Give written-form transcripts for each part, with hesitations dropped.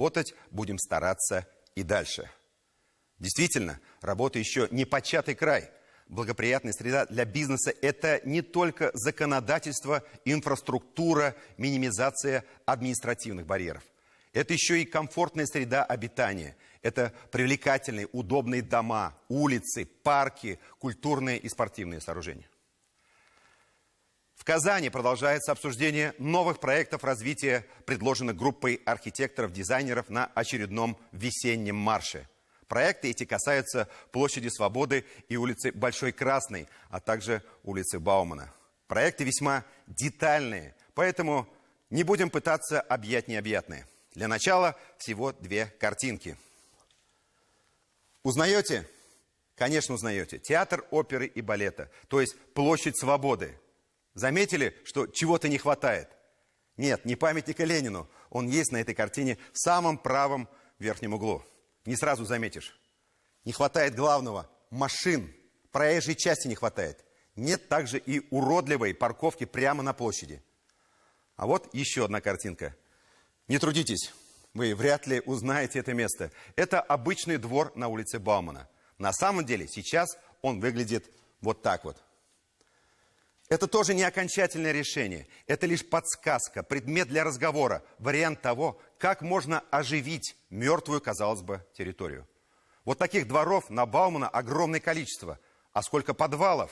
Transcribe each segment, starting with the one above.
Работать будем стараться и дальше. Действительно, работа еще не початый край. Благоприятная среда для бизнеса – это не только законодательство, инфраструктура, минимизация административных барьеров. Это еще и комфортная среда обитания. Это привлекательные, удобные дома, улицы, парки, культурные и спортивные сооружения. В Казани продолжается обсуждение новых проектов развития, предложенных группой архитекторов-дизайнеров на очередном весеннем марше. Проекты эти касаются площади Свободы и улицы Большой Красной, а также улицы Баумана. Проекты весьма детальные, поэтому не будем пытаться объять необъятное. Для начала всего две картинки. Узнаете? Конечно, узнаете. Театр оперы и балета, то есть площадь Свободы. Заметили, что чего-то не хватает? Нет, не памятника Ленину. Он есть на этой картине в самом правом верхнем углу. Не сразу заметишь. Не хватает главного – машин. Проезжей части не хватает. Нет также и уродливой парковки прямо на площади. А вот еще одна картинка. Не трудитесь, вы вряд ли узнаете это место. Это обычный двор на улице Баумана. На самом деле сейчас он выглядит вот так вот. Это тоже не окончательное решение. Это лишь подсказка, предмет для разговора, вариант того, как можно оживить мертвую, казалось бы, территорию. Вот таких дворов на Баумана огромное количество. А сколько подвалов?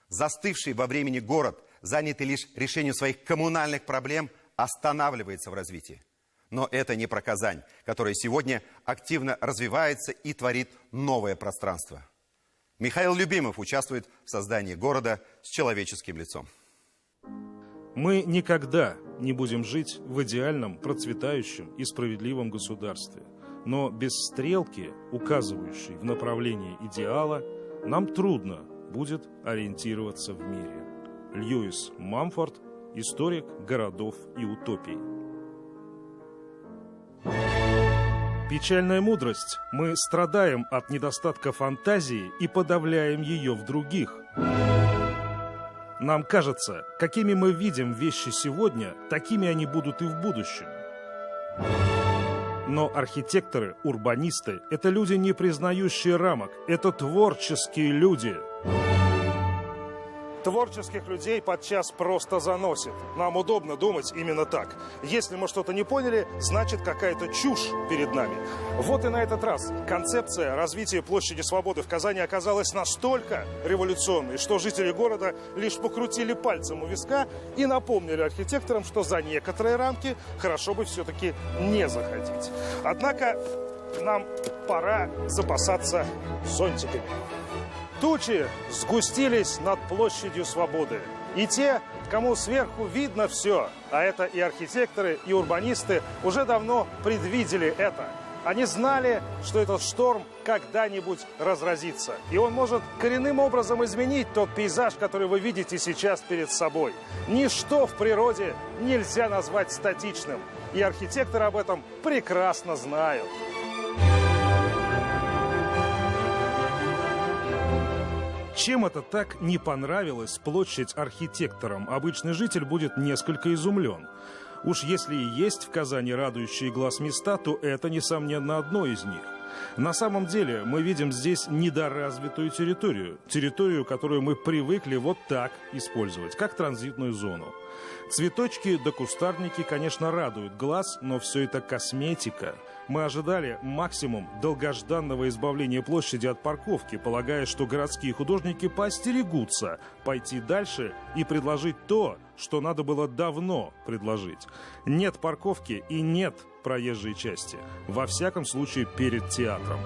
Застывший во времени город, занятый лишь решением своих коммунальных проблем, останавливается в развитии. Но это не про Казань, которая сегодня активно развивается и творит новое пространство. Михаил Любимов участвует в создании города с человеческим лицом. Мы никогда не будем жить в идеальном, процветающем и справедливом государстве. Но без стрелки, указывающей в направлении идеала, нам трудно будет ориентироваться в мире. Льюис Мамфорд, историк городов и утопий. Печальная мудрость. Мы страдаем от недостатка фантазии и подавляем ее в других. Нам кажется, какими мы видим вещи сегодня, такими они будут и в будущем. Но архитекторы, урбанисты – это люди, не признающие рамок. Это творческие люди. Творческих людей подчас просто заносит. Нам удобно думать именно так. Если мы что-то не поняли, значит какая-то чушь перед нами. Вот и на этот раз концепция развития площади Свободы в Казани оказалась настолько революционной, что жители города лишь покрутили пальцем у виска и напомнили архитекторам, что за некоторые рамки хорошо бы все-таки не заходить. Однако нам пора запасаться зонтиками. Тучи сгустились над площадью Свободы. И те, кому сверху видно все, а это и архитекторы, и урбанисты, уже давно предвидели это. Они знали, что этот шторм когда-нибудь разразится. И он может коренным образом изменить тот пейзаж, который вы видите сейчас перед собой. Ничто в природе нельзя назвать статичным. И архитекторы об этом прекрасно знают. Чем это так не понравилась площадь архитекторам, обычный житель будет несколько изумлен. Уж если и есть в Казани радующие глаз места, то это, несомненно, одно из них. На самом деле мы видим здесь недоразвитую территорию, которую мы привыкли вот так использовать, как транзитную зону. Цветочки да кустарники, конечно, радуют глаз, но все это косметика. Мы ожидали максимум долгожданного избавления площади от парковки, полагая, что городские художники поостерегутся пойти дальше и предложить то, что надо было давно предложить. Нет парковки и нет проезжей части. Во всяком случае, перед театром.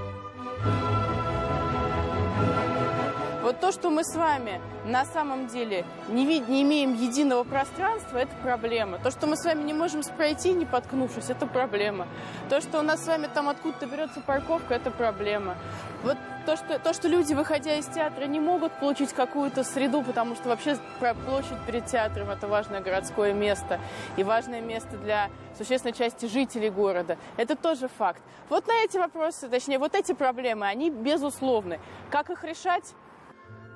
Вот то, что мы с вами на самом деле не имеем единого пространства, это проблема. То, что мы с вами не можем пройти, не поткнувшись, это проблема. То, что у нас с вами там откуда-то берется парковка, это проблема. Вот то, что люди, выходя из театра, не могут получить какую-то среду, потому что вообще площадь перед театром – это важное городское место и важное место для существенной части жителей города. Это тоже факт. Вот на эти вопросы, точнее, вот эти проблемы, они безусловны. Как их решать?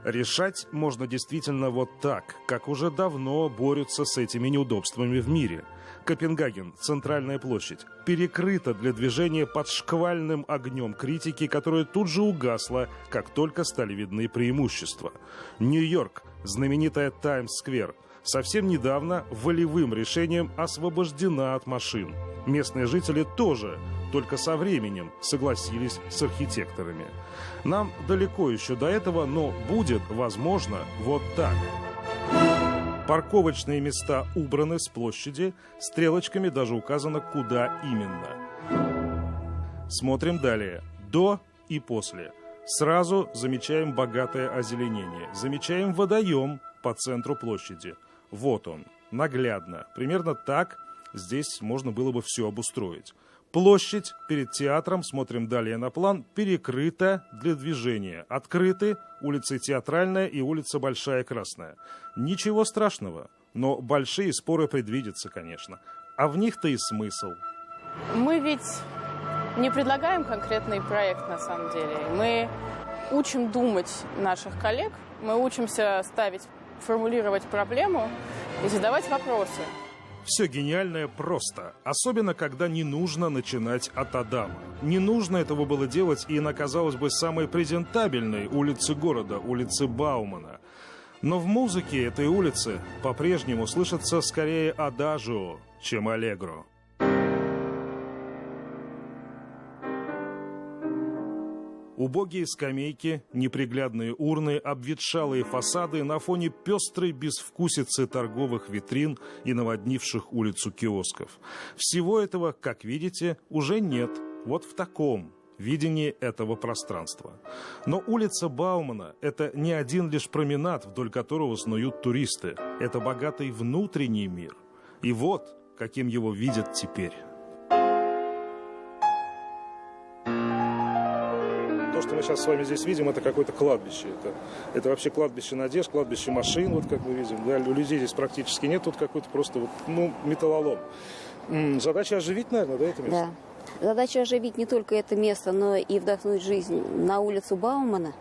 Решать можно действительно вот так, как уже давно борются с этими неудобствами в мире. Копенгаген, центральная площадь, перекрыта для движения под шквальным огнем критики, которая тут же угасла, как только стали видны преимущества. Нью-Йорк, знаменитая Таймс-сквер, совсем недавно волевым решением освобождена от машин. Местные жители тоже, только со временем согласились с архитекторами. Нам далеко еще до этого, но будет, возможно, вот так. Парковочные места убраны с площади, стрелочками даже указано, куда именно. Смотрим далее. До и после. Сразу замечаем богатое озеленение. Замечаем водоем по центру площади. Вот он, наглядно. Примерно так здесь можно было бы все обустроить. Площадь перед театром, смотрим далее на план, перекрыта для движения. Открыты улица Театральная и улица Большая Красная. Ничего страшного, но большие споры предвидятся, конечно. А в них-то и смысл. Мы ведь не предлагаем конкретный проект на самом деле. Мы учим думать наших коллег, мы учимся формулировать проблему и задавать вопросы. Все гениальное просто, особенно когда не нужно начинать от Адама. Не нужно этого было делать и на, казалось бы, самой презентабельной улице города, улице Баумана. Но в музыке этой улицы по-прежнему слышится скорее адажио, чем аллегро. Убогие скамейки, неприглядные урны, обветшалые фасады на фоне пестрой безвкусицы торговых витрин и наводнивших улицу киосков. Всего этого, как видите, уже нет. Вот в таком видении этого пространства. Но улица Баумана – это не один лишь променад, вдоль которого снуют туристы. Это богатый внутренний мир. И вот, каким его видят теперь. То, что мы сейчас с вами здесь видим, это какое-то кладбище. Это вообще кладбище надежд, кладбище машин, вот как мы видим. Да, людей здесь практически нет, тут какой-то просто металлолом. Задача оживить, наверное, да, это место? Да. Задача оживить не только это место, но и вдохнуть жизнь на улицу Баумана.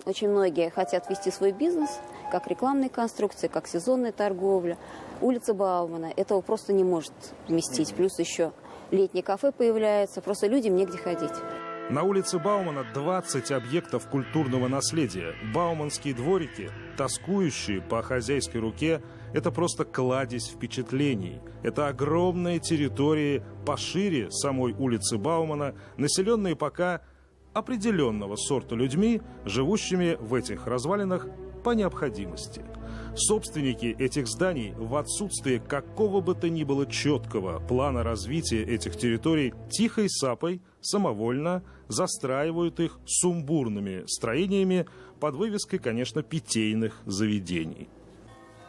Очень многие хотят вести свой бизнес, как рекламные конструкции, как сезонная торговля. Улица Баумана этого просто не может вместить. Плюс еще летние кафе появляются, просто людям негде ходить. На улице Баумана 20 объектов культурного наследия. Бауманские дворики, тоскующие по хозяйской руке, это просто кладезь впечатлений. Это огромные территории пошире самой улицы Баумана, населенные пока определенного сорта людьми, живущими в этих развалинах по необходимости. Собственники этих зданий в отсутствие какого бы то ни было четкого плана развития этих территорий тихой сапой самовольно застраивают их сумбурными строениями под вывеской, конечно, питейных заведений.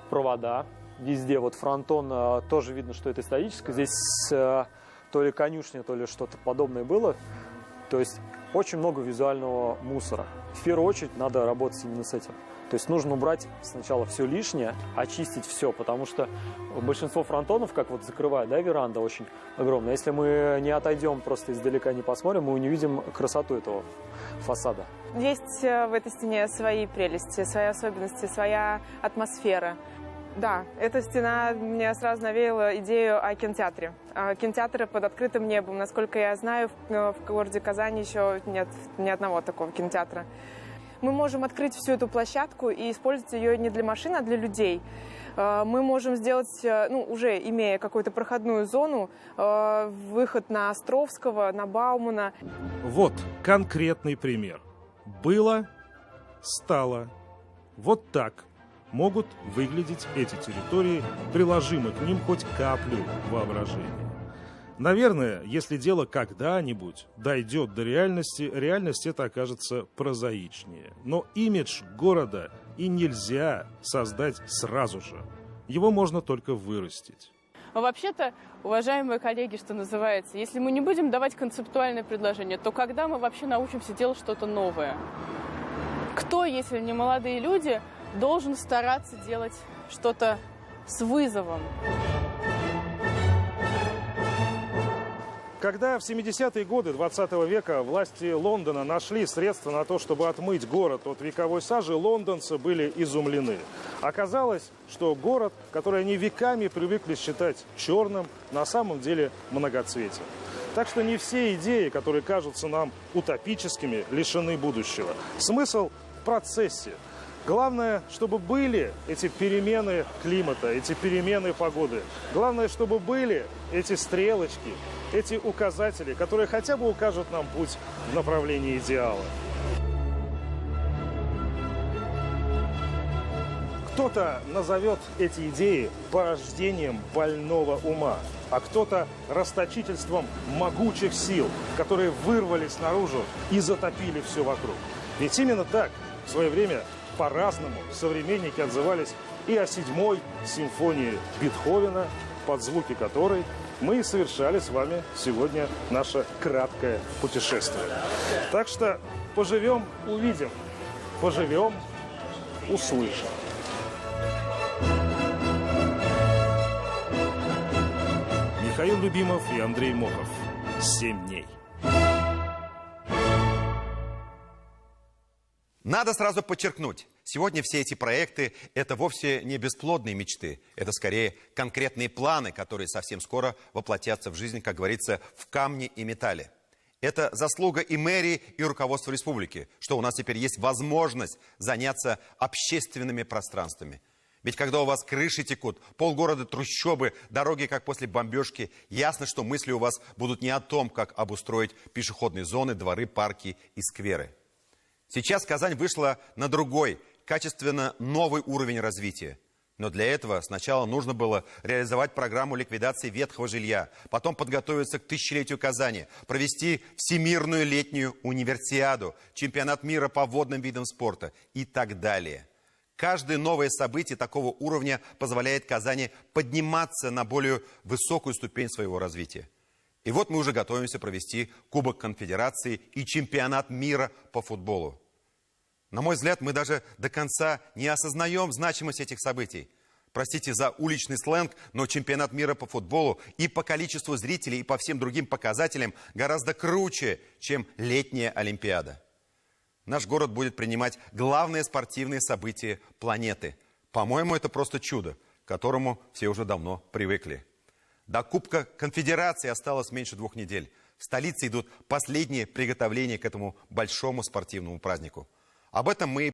Провода везде, вот фронтон тоже видно, что это историческое. Здесь то ли конюшня, то ли что-то подобное было. То есть очень много визуального мусора. В первую очередь надо работать именно с этим. То есть нужно убрать сначала все лишнее, очистить все, потому что большинство фронтонов, как вот закрывают, да, веранда очень огромная. Если мы не отойдем, просто издалека не посмотрим, мы не увидим красоту этого фасада. Есть в этой стене свои прелести, свои особенности, своя атмосфера. Да, эта стена мне сразу навеяла идею о кинотеатре. Кинотеатры под открытым небом. Насколько я знаю, в городе Казани еще нет ни одного такого кинотеатра. Мы можем открыть всю эту площадку и использовать ее не для машин, а для людей. Мы можем сделать, уже имея какую-то проходную зону, выход на Островского, на Баумана. Вот конкретный пример. Было, стало. Вот так могут выглядеть эти территории, приложимо к ним хоть каплю воображения. Наверное, если дело когда-нибудь дойдет до реальности, реальность это окажется прозаичнее. Но имидж города и нельзя создать сразу же. Его можно только вырастить. Но вообще-то, уважаемые коллеги, что называется, если мы не будем давать концептуальное предложение, то когда мы вообще научимся делать что-то новое? Кто, если не молодые люди, должен стараться делать что-то с вызовом? Когда в 70-е годы 20 века власти Лондона нашли средства на то, чтобы отмыть город от вековой сажи, лондонцы были изумлены. Оказалось, что город, который они веками привыкли считать черным, на самом деле многоцветен. Так что не все идеи, которые кажутся нам утопическими, лишены будущего. Смысл в процессе. Главное, чтобы были эти перемены климата, эти перемены погоды. Главное, чтобы были эти стрелочки, эти указатели, которые хотя бы укажут нам путь в направлении идеала. Кто-то назовет эти идеи порождением больного ума, а кто-то расточительством могучих сил, которые вырвались наружу и затопили все вокруг. Ведь именно так в свое время по-разному современники отзывались и о 7-й симфонии Бетховена, под звуки которой мы совершали с вами сегодня наше краткое путешествие. Так что поживем – увидим, поживем – услышим. Михаил Любимов и Андрей Мохов. 7 дней. Надо сразу подчеркнуть, сегодня все эти проекты – это вовсе не бесплодные мечты. Это скорее конкретные планы, которые совсем скоро воплотятся в жизнь, как говорится, в камне и металле. Это заслуга и мэрии, и руководства республики, что у нас теперь есть возможность заняться общественными пространствами. Ведь когда у вас крыши текут, полгорода трущобы, дороги как после бомбежки, ясно, что мысли у вас будут не о том, как обустроить пешеходные зоны, дворы, парки и скверы. Сейчас Казань вышла на другой, качественно новый уровень развития. Но для этого сначала нужно было реализовать программу ликвидации ветхого жилья, потом подготовиться к тысячелетию Казани, провести всемирную летнюю универсиаду, чемпионат мира по водным видам спорта и так далее. Каждое новое событие такого уровня позволяет Казани подниматься на более высокую ступень своего развития. И вот мы уже готовимся провести Кубок Конфедерации и чемпионат мира по футболу. На мой взгляд, мы даже до конца не осознаем значимость этих событий. Простите за уличный сленг, но чемпионат мира по футболу и по количеству зрителей, и по всем другим показателям гораздо круче, чем летняя Олимпиада. Наш город будет принимать главные спортивные события планеты. По-моему, это просто чудо, к которому все уже давно привыкли. До Кубка Конфедерации осталось меньше 2 недель. В столице идут последние приготовления к этому большому спортивному празднику. Об этом мы